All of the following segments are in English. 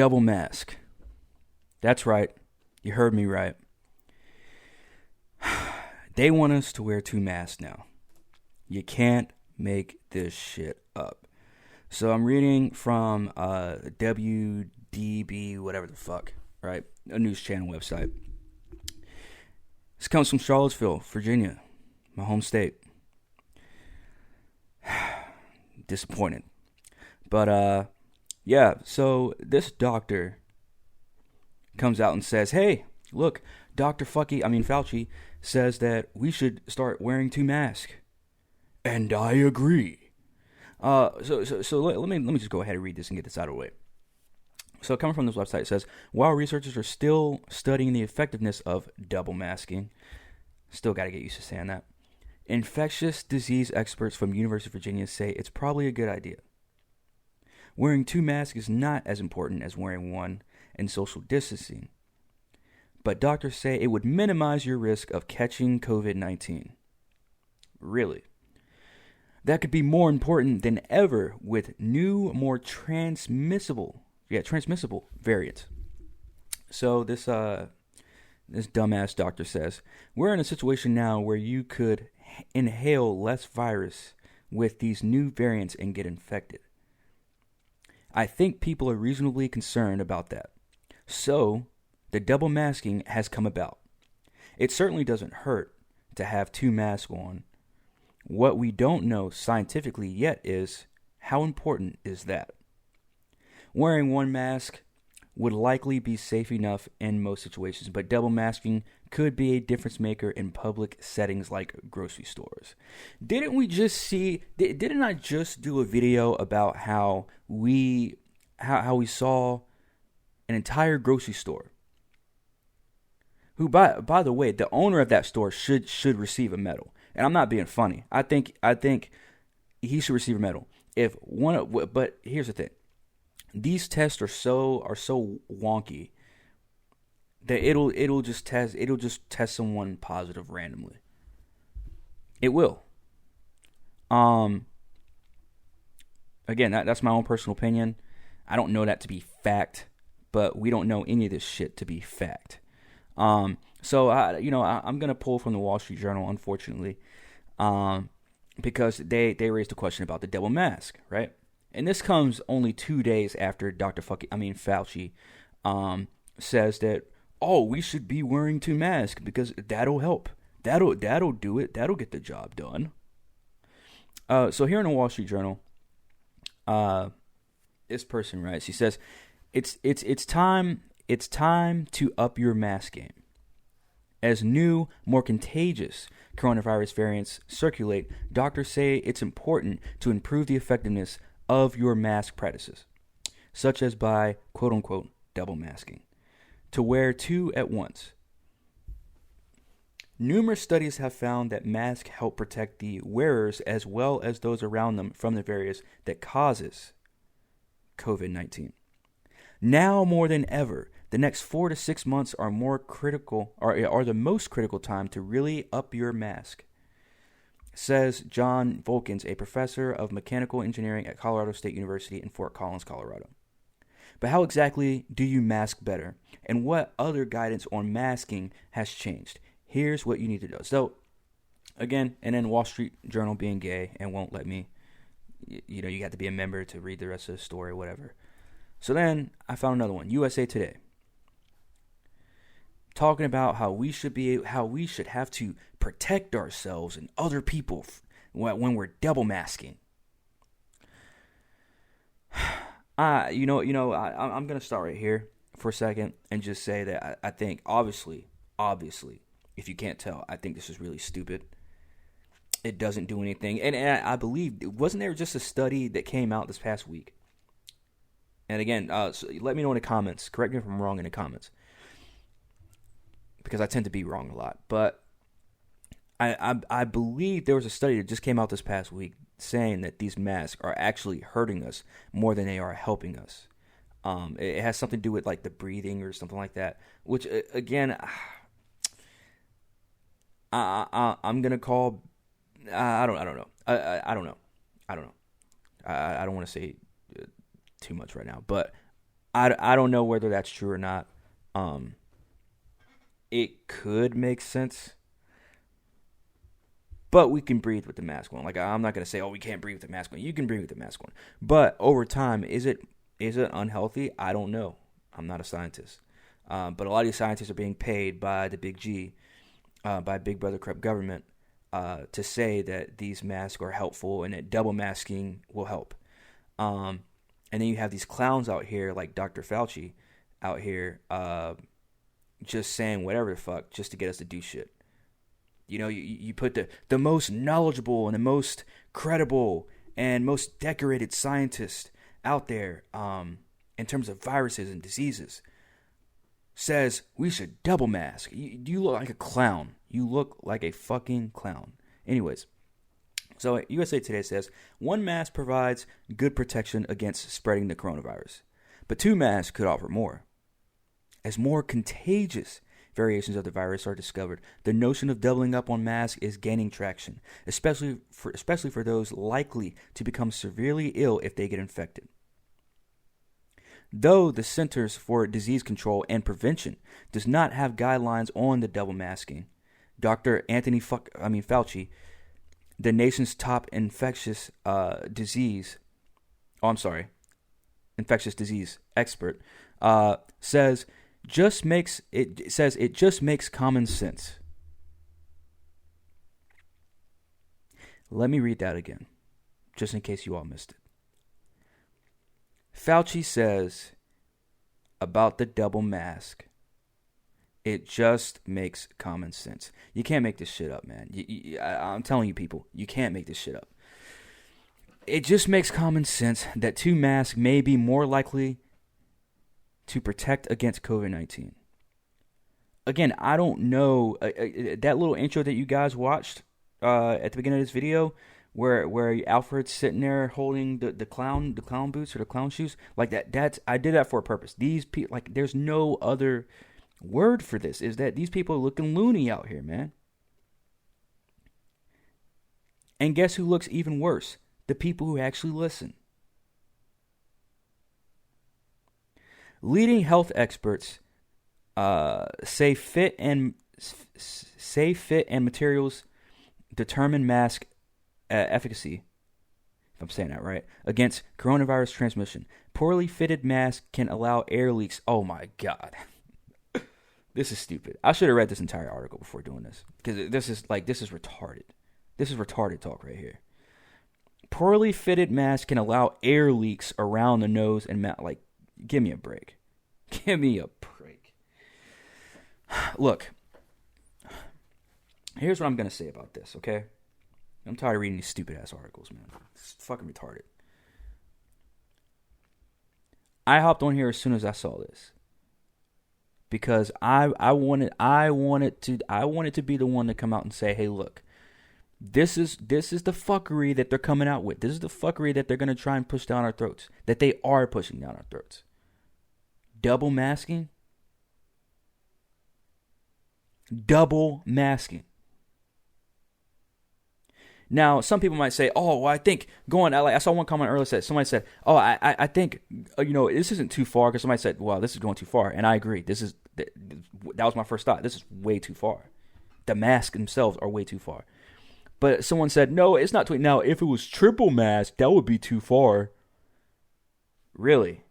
double mask. That's right. You heard me right. They want us to wear 2 masks now. You can't make this shit up. So I'm reading from WDB, whatever the fuck, right? A news channel website. This comes from Charlottesville, Virginia, my home state. Disappointed. But, yeah, so this doctor comes out and says, hey, look, Fauci says that we should start wearing 2 masks. And I agree. So let me just go ahead and read this and get this out of the way. So coming from this website, it says, while researchers are still studying the effectiveness of double masking, still got to get used to saying that, infectious disease experts from University of Virginia say it's probably a good idea. Wearing 2 masks is not as important as wearing one and social distancing, but doctors say it would minimize your risk of catching COVID-19. Really? That could be more important than ever with new, more transmissible variants. So this dumbass doctor says, we're in a situation now where you could inhale less virus with these new variants and get infected. I think people are reasonably concerned about that. So, the double masking has come about. It certainly doesn't hurt to have 2 masks on. What we don't know scientifically yet is, how important is that? Wearing 1 mask would likely be safe enough in most situations, but double masking could be a difference maker in public settings like grocery stores. Didn't I just do a video about how we saw an entire grocery store, who by the way, the owner of that store should receive a medal. And I'm not being funny. I think he should receive a medal. But here's the thing. These tests are so wonky that it'll just test someone positive randomly. It will. Again, that's my own personal opinion. I don't know that to be fact, but we don't know any of this shit to be fact. So I'm gonna pull from the Wall Street Journal, unfortunately, because they raised a question about the double mask, right? And this comes only 2 days after Fauci says that, we should be wearing 2 masks because that'll help. That'll do it. That'll get the job done. So here in the Wall Street Journal, this person writes, he says, it's time to up your mask game. As new, more contagious coronavirus variants circulate, doctors say it's important to improve the effectiveness of your mask practices, such as by, quote-unquote, double masking, to wear 2 at once. Numerous studies have found that masks help protect the wearers as well as those around them from the virus that causes COVID-19. Now more than ever, the next 4 to 6 months are the most critical time to really up your mask, says John Volkins, a professor of mechanical engineering at Colorado State University in Fort Collins, Colorado. But how exactly do you mask better? And what other guidance on masking has changed? Here's what you need to do. So, again, and then Wall Street Journal being gay and won't let me, you got to be a member to read the rest of the story, whatever. So then I found another one, USA Today, talking about how we should have to protect ourselves and other people when we're double masking. I'm gonna start right here for a second and just say that I think obviously, if you can't tell, I think this is really stupid. It doesn't do anything, and I believe, wasn't there just a study that came out this past week? And again, so let me know in the comments. Correct me if I'm wrong in the comments, because I tend to be wrong a lot. But I believe there was a study that just came out this past week saying that these masks are actually hurting us more than they are helping us. It has something to do with like the breathing or something like that. Which again, I'm gonna call. I don't know. I don't know. I don't want to say too much right now, but I don't know whether that's true or not. It could make sense, but we can breathe with the mask on. Like, I'm not gonna say, oh, we can't breathe with the mask on. You can breathe with the mask on, but over time, is it unhealthy? I don't know. I'm not a scientist, but a lot of these scientists are being paid by the big G, by Big Brother corrupt government, to say that these masks are helpful and that double masking will help. And then you have these clowns out here like Dr. Fauci out here just saying whatever the fuck just to get us to do shit. You know, you put the most knowledgeable and the most credible and most decorated scientist out there in terms of viruses and diseases says we should double mask. You look like a clown. You look like a fucking clown. Anyways, so USA Today says, one mask provides good protection against spreading the coronavirus, but two masks could offer more. As more contagious variations of the virus are discovered, the notion of doubling up on masks is gaining traction, especially for those likely to become severely ill if they get infected. Though the Centers for Disease Control and Prevention does not have guidelines on the double masking, Dr. Fauci, the nation's top infectious disease expert, says it just makes common sense. Let me read that again, just in case you all missed it. Fauci says about the double mask, it just makes common sense. You can't make this shit up, man. I'm telling you, people, you can't make this shit up. It just makes common sense that two masks may be more likely to protect against COVID-19. Again, I don't know. That little intro that you guys watched at the beginning of this video, where Alfred's sitting there holding the clown boots or the clown shoes, like that. I did that for a purpose. These people, like, there's no other word for this, is that these people are looking loony out here, man. And guess who looks even worse? The people who actually listen. Leading health experts say fit and materials determine mask efficacy, if I'm saying that right, against coronavirus transmission. Poorly fitted masks can allow air leaks. Oh my God. This is stupid. I should have read this entire article before doing this, because this is retarded. This is retarded talk right here. Poorly fitted masks can allow air leaks around the nose and mouth. Like, give me a break. Give me a break. Look, here's what I'm going to say about this, okay? I'm tired of reading these stupid-ass articles, man. It's fucking retarded. I hopped on here as soon as I saw this, because I wanted to be the one to come out and say, hey, look, this is the fuckery that they're coming out with. This is the fuckery that they're going to try and push down our throats, that they are pushing down our throats. Double masking. Now, some people might say, oh, well, I think going, I saw one comment earlier somebody said, oh, I think, this isn't too far, because somebody said, well, this is going too far. And I agree. That was my first thought. This is way too far. The masks themselves are way too far. But someone said, no, it's not too. Now, if it was triple mask, that would be too far. Really?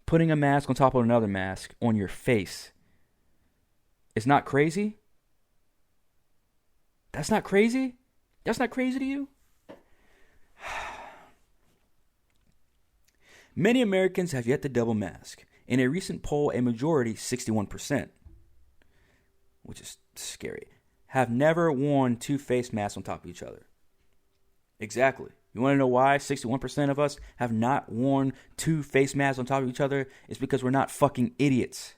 Putting a mask on top of another mask on your face is not crazy? That's not crazy? That's not crazy to you? Many Americans have yet to double mask. In a recent poll, a majority, 61%, which is scary, have never worn two face masks on top of each other. Exactly. You want to know why 61% of us have not worn two face masks on top of each other? It's because we're not fucking idiots.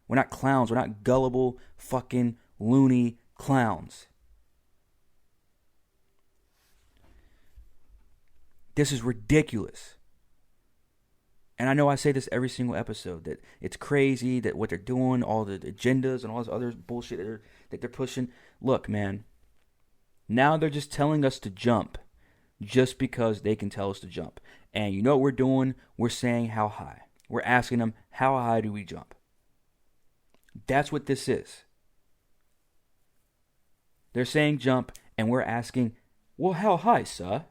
We're not clowns. We're not gullible, fucking loony clowns. This is ridiculous. And I know I say this every single episode, that it's crazy that what they're doing, all the agendas and all this other bullshit that they're pushing. Look, man, now they're just telling us to jump just because they can tell us to jump. And you know what we're doing? We're saying how high. We're asking them, how high do we jump? That's what this is. They're saying jump, and we're asking, well, how high, sir?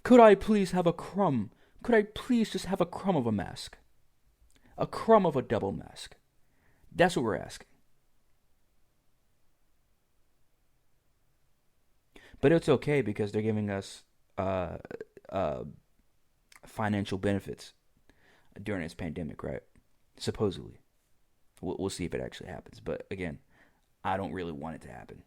Could I please have a crumb? Could I please just have a crumb of a mask? A crumb of a double mask. That's what we're asking. But it's okay because they're giving us financial benefits during this pandemic, right? Supposedly. We'll see if it actually happens. But again, I don't really want it to happen.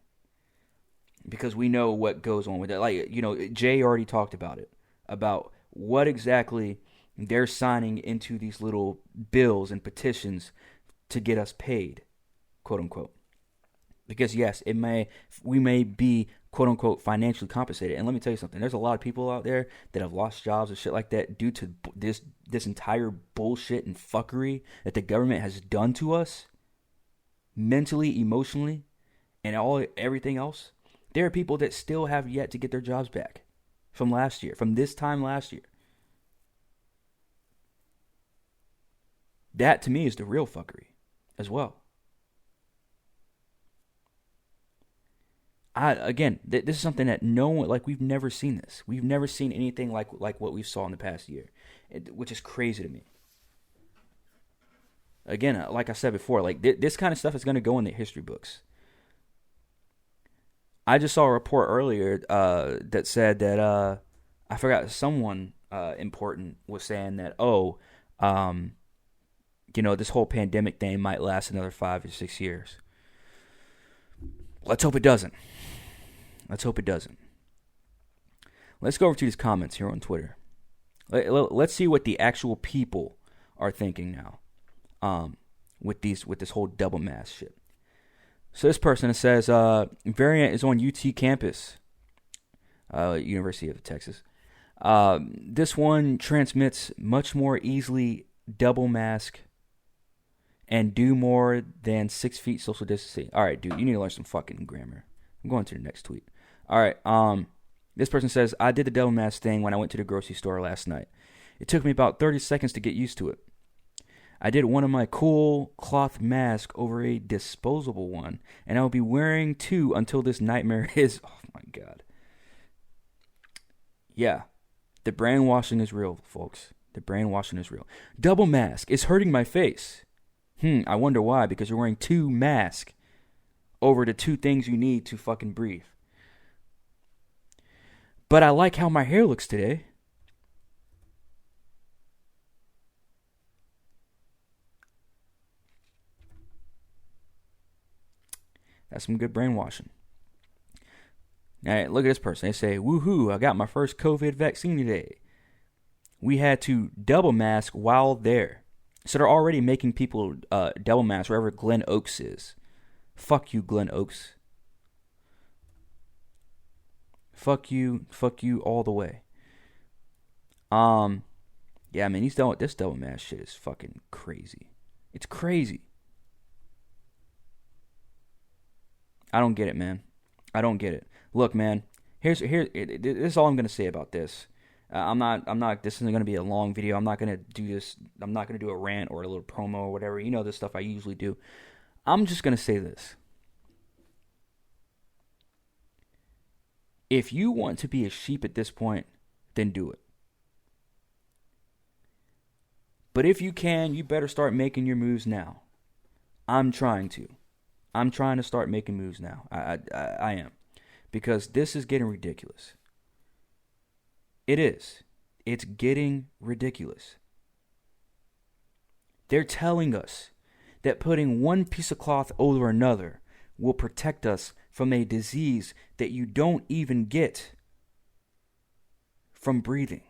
Because we know what goes on with it. Like, you know, Jay already talked about it. About what exactly they're signing into these little bills and petitions to get us paid, quote unquote. Because yes, we may be quote unquote financially compensated. And let me tell you something. There's a lot of people out there that have lost jobs and shit like that due to this entire bullshit and fuckery that the government has done to us, mentally, emotionally, and everything else. There are people that still have yet to get their jobs back from last year, from this time last year. That to me is the real fuckery as well. This is something that no one, like, we've never seen this. We've never seen anything like what we saw in the past year, which is crazy to me. Again, like I said before, like this kind of stuff is going to go in the history books. I just saw a report earlier that said that I forgot, someone important was saying that this whole pandemic thing might last another 5 or 6 years. Let's hope it doesn't. Let's hope it doesn't. Let's go over to these comments here on Twitter. Let's see what the actual people are thinking now with this whole double mask shit. So this person says, variant is on UT campus, University of Texas. This one transmits much more easily, double mask, and do more than 6 feet social distancing. All right, dude, you need to learn some fucking grammar. I'm going to the next tweet. All right, this person says, I did the double mask thing when I went to the grocery store last night. It took me about 30 seconds to get used to it. I did one of my cool cloth masks over a disposable one, and I will be wearing 2 until this nightmare is... Oh, my God. Yeah, the brainwashing is real, folks. The brainwashing is real. Double mask is hurting my face. I wonder why, because you're wearing 2 masks over the 2 things you need to fucking breathe. But I like how my hair looks today. That's some good brainwashing. Now, look at this person. They say, woohoo, I got my first COVID vaccine today. We had to double mask while there. So they're already making people double mask wherever Glen Oaks is. Fuck you, Glen Oaks. Fuck you all the way. Yeah, I mean, this double mask shit is fucking crazy. It's crazy. I don't get it, man. I don't get it. Look, man. This is all I'm gonna say about this. I'm not. This isn't gonna be a long video. I'm not gonna do this. I'm not gonna do a rant or a little promo or whatever. You know, the stuff I usually do. I'm just gonna say this. If you want to be a sheep at this point, then do it. But if you can, you better start making your moves now. I'm trying to start making moves now. I am. Because this is getting ridiculous. It is. It's getting ridiculous. They're telling us that putting one piece of cloth over another will protect us from a disease that you don't even get from breathing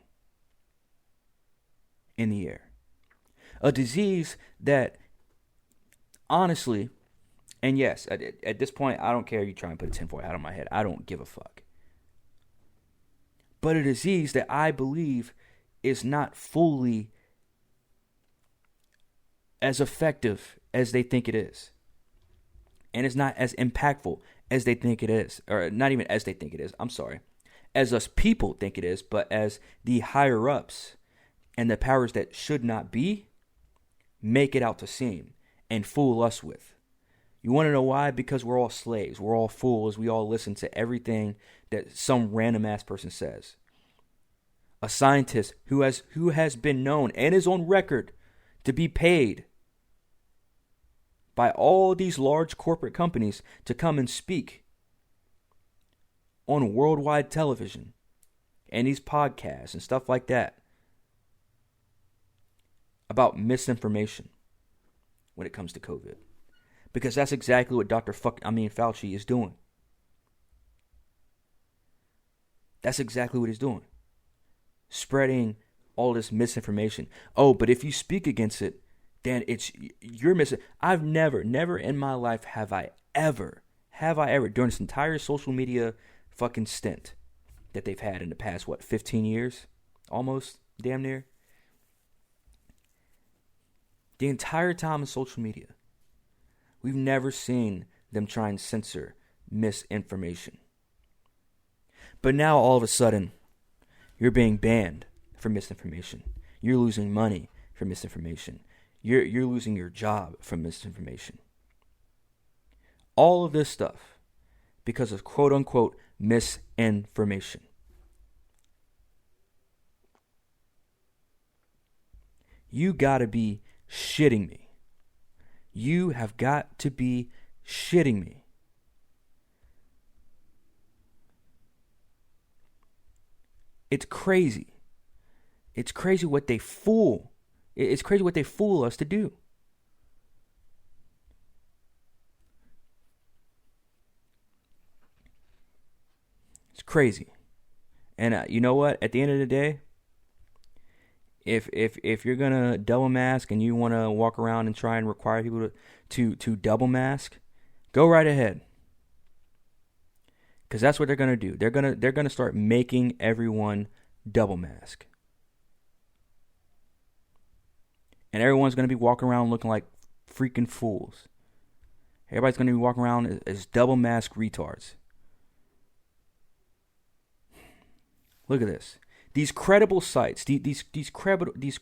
in the air. A disease that, honestly, and yes, at this point, I don't care if you try and put a tinfoil hat on my head. I don't give a fuck. But a disease that I believe is not fully as effective as they think it is. And it's not as impactful as they think it is. Or not even as they think it is. I'm sorry. as us people think it is, but as the higher ups and the powers that should not be make it out to seem and fool us with. You want to know why? Because we're all slaves. We're all fools. We all listen to everything that some random ass person says. A scientist who has been known and is on record to be paid by all these large corporate companies to come and speak on worldwide television and these podcasts and stuff like that about misinformation when it comes to COVID. Because that's exactly what Fauci is doing. That's exactly what he's doing. Spreading all this misinformation. Oh, but if you speak against it, then you're missing. I've never in my life have I ever during this entire social media fucking stint that they've had in the past, 15 years? Almost, damn near. The entire time of social media, we've never seen them try and censor misinformation. But now all of a sudden, you're being banned for misinformation. You're losing money for misinformation. You're losing your job from misinformation. All of this stuff because of quote unquote misinformation. You gotta be shitting me. You have got to be shitting me. It's crazy. It's crazy what they fool. It's crazy what they fool us to do. It's crazy. And you know what? At the end of the day, if you're gonna double mask and you want to walk around and try and require people to double mask, go right ahead. Because that's what they're gonna do. They're gonna start making everyone double mask. And everyone's going to be walking around looking like freaking fools. Everybody's going to be walking around as double masked retards. Look at this. These credible sites, these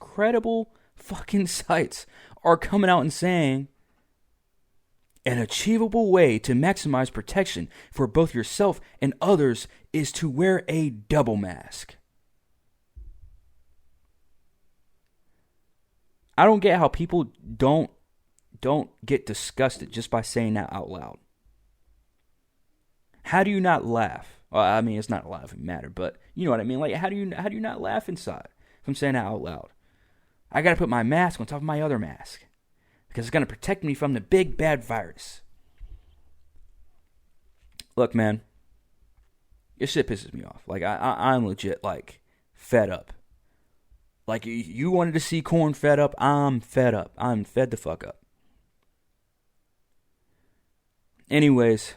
credible fucking sites are coming out and saying an achievable way to maximize protection for both yourself and others is to wear a double mask. I don't get how people don't get disgusted just by saying that out loud. How do you not laugh? Well, I mean, it's not a laughing matter, but you know what I mean. Like, how do you not laugh inside from saying that out loud? I got to put my mask on top of my other mask because it's going to protect me from the big bad virus. Look, man, your shit pisses me off. Like, I'm legit like fed up. Like, you wanted to see corn fed up. I'm fed up. I'm fed the fuck up. Anyways,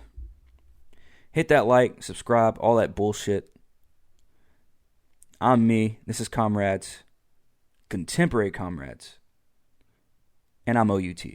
hit that like, subscribe, all that bullshit. I'm me. This is Comrades. Contemporary Comrades. And I'm OUT.